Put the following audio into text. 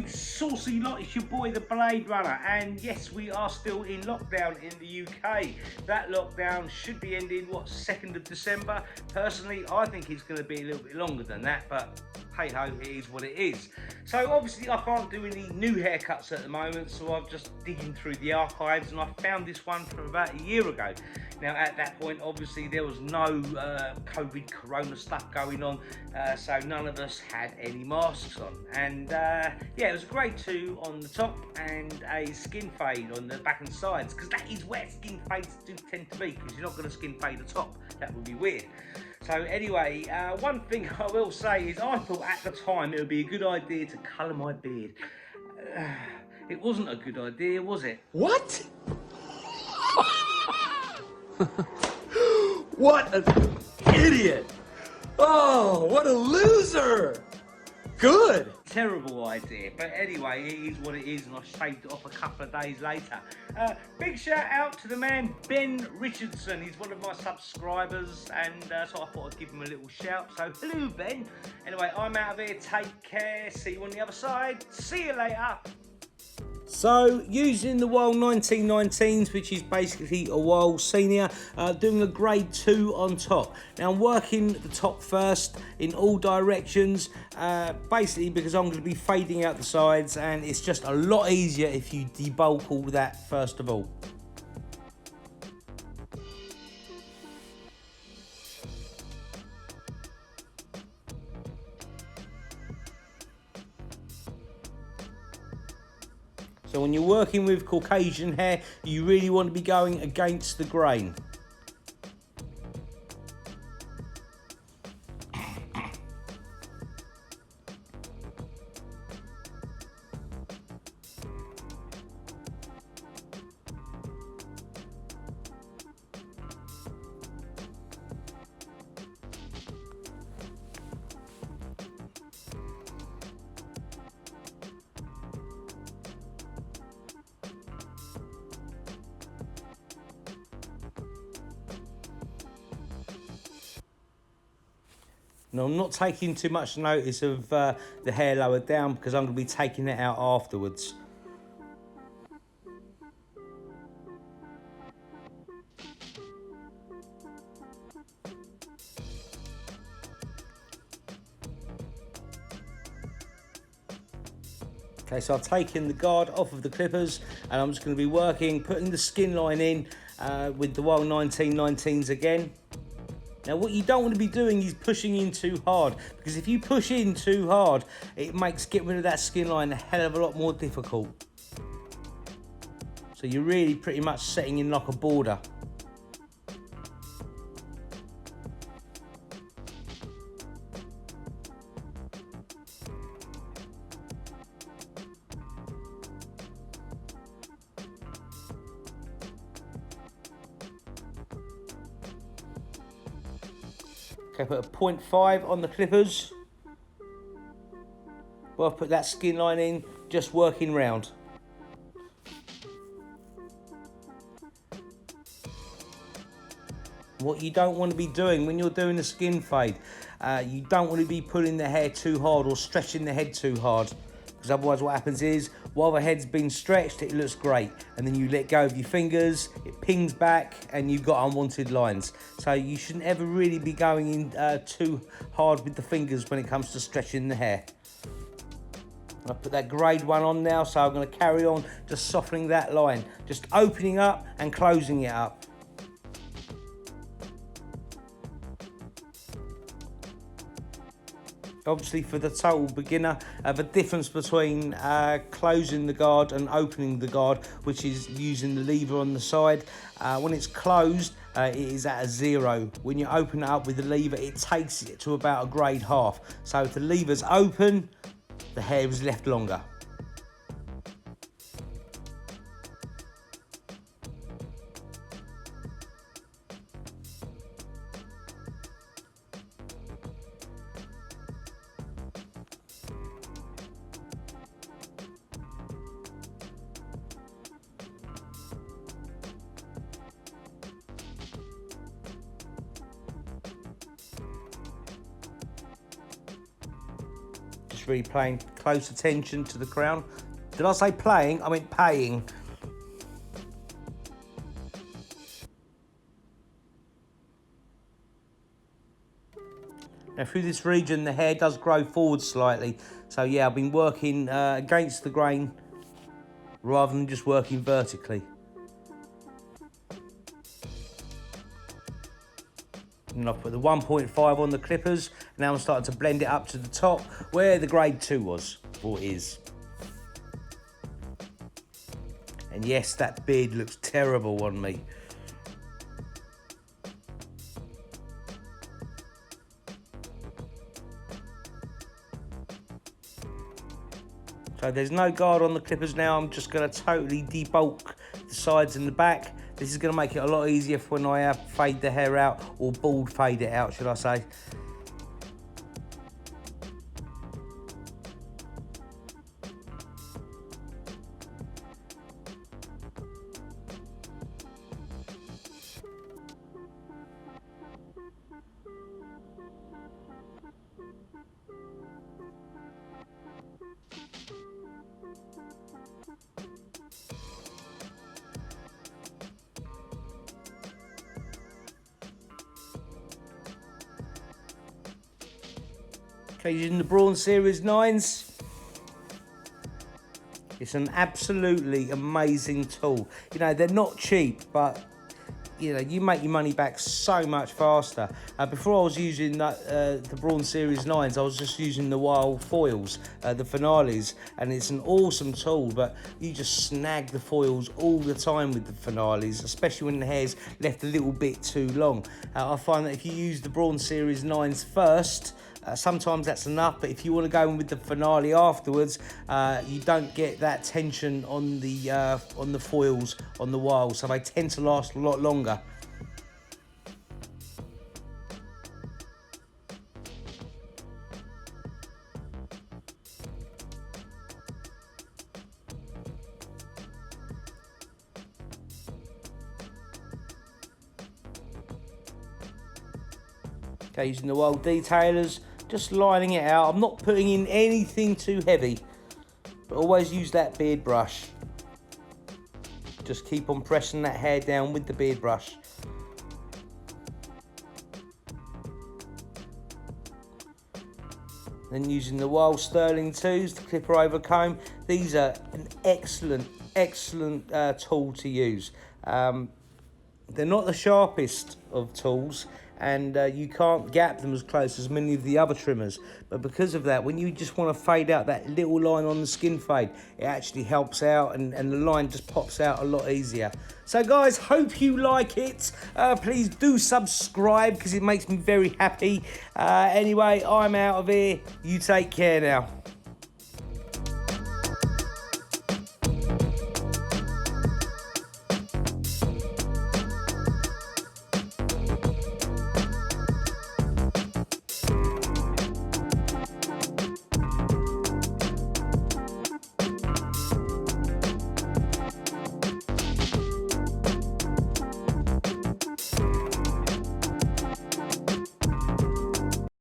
you saucy lot, it's your boy the Blade Runner, and yes, we are still in lockdown in the UK. That lockdown should be ending, 2nd of December. Personally, I think it's going to be a little bit longer than that, but hey ho, it is what it is. So obviously I can't do any new haircuts at the moment, so I'm just digging through the archives, and I found this one from about a year ago. Now at that point, obviously there was no COVID corona stuff going on, so none of us had any masks on, and yeah, it was a grade 2 on the top and a skin fade on the back and sides, because that is where skin fades do tend to be, because you're not going to skin fade the top, that would be weird. So anyway, one thing I will say is I thought at the time it would be a good idea to colour my beard. It wasn't a good idea, was it? What? What an idiot! Oh, what a loser! Good! Terrible idea, but anyway, it is what it is, and I shaved it off a couple of days later. Big shout out to the man Ben Richardson. He's one of my subscribers, and so I thought I'd give him a little shout. So hello Ben. Anyway, I'm out of here, take care, see you on the other side, see you later. So, using the WAHL 1919's, which is basically a WAHL Senior, doing a grade 2 on top. Now, I'm working the top first in all directions, basically because I'm going to be fading out the sides, and it's just a lot easier if you debulk all that first of all. So when you're working with Caucasian hair, you really want to be going against the grain. Now, I'm not taking too much notice of the hair lower down, because I'm going to be taking it out afterwards. Okay, so I've taken the guard off of the clippers, and I'm just going to be working, putting the skin line in with the WAHL 1919's again. Now, what you don't want to be doing is pushing in too hard, because if you push in too hard, it makes getting rid of that skin line a hell of a lot more difficult. So you're really pretty much setting in like a border. Okay, put a 0.5 on the clippers. Well, I've put that skin line in, just working round. What you don't want to be doing when you're doing a skin fade, you don't want to be pulling the hair too hard or stretching the head too hard, because otherwise what happens is, while the head's been stretched, it looks great, and then you let go of your fingers, it pings back, and you've got unwanted lines. So you shouldn't ever really be going in too hard with the fingers when it comes to stretching the hair. I've put that grade 1 on now, so I'm going to carry on just softening that line, just opening up and closing it up. Obviously, for the total beginner, the difference between closing the guard and opening the guard, which is using the lever on the side, when it's closed, it is at a 0. When you open it up with the lever, it takes it to about a grade 1/2. So if the lever's open, the hair is left longer. just really paying close attention to the crown. Did I say playing? I meant paying. Now through this region the hair does grow forward slightly, so yeah, I've been working against the grain rather than just working vertically. And I've put the 1.5 on the clippers. Now I'm starting to blend it up to the top where the grade 2 was, or is. And yes, that beard looks terrible on me. So there's no guard on the clippers now. I'm just going to totally debulk the sides and the back. This is going to make it a lot easier for when I fade the hair out, or bald fade it out, should I say. Okay, using the Braun Series 9's. It's an absolutely amazing tool. You know, they're not cheap, but you know, you make your money back so much faster. Before I was using the Braun Series 9's, I was just using the WAHL foils, the finales, and it's an awesome tool, but you just snag the foils all the time with the finales, especially when the hair's left a little bit too long. I find that if you use the Braun Series 9's first, sometimes that's enough, but if you want to go in with the finale afterwards, you don't get that tension on the foils on the WAHL, so they tend to last a lot longer. Okay, using the WAHL detailers, just lining it out. I'm not putting in anything too heavy, but always use that beard brush. Just keep on pressing that hair down with the beard brush. Then using the WAHL Sterling 2s, the clipper over comb. These are an excellent tool to use. They're not the sharpest of tools, and you can't gap them as close as many of the other trimmers, but because of that, when you just want to fade out that little line on the skin fade, it actually helps out, and the line just pops out a lot easier. So guys, hope you like it. Please do subscribe because it makes me very happy. Anyway, I'm out of here. You take care now.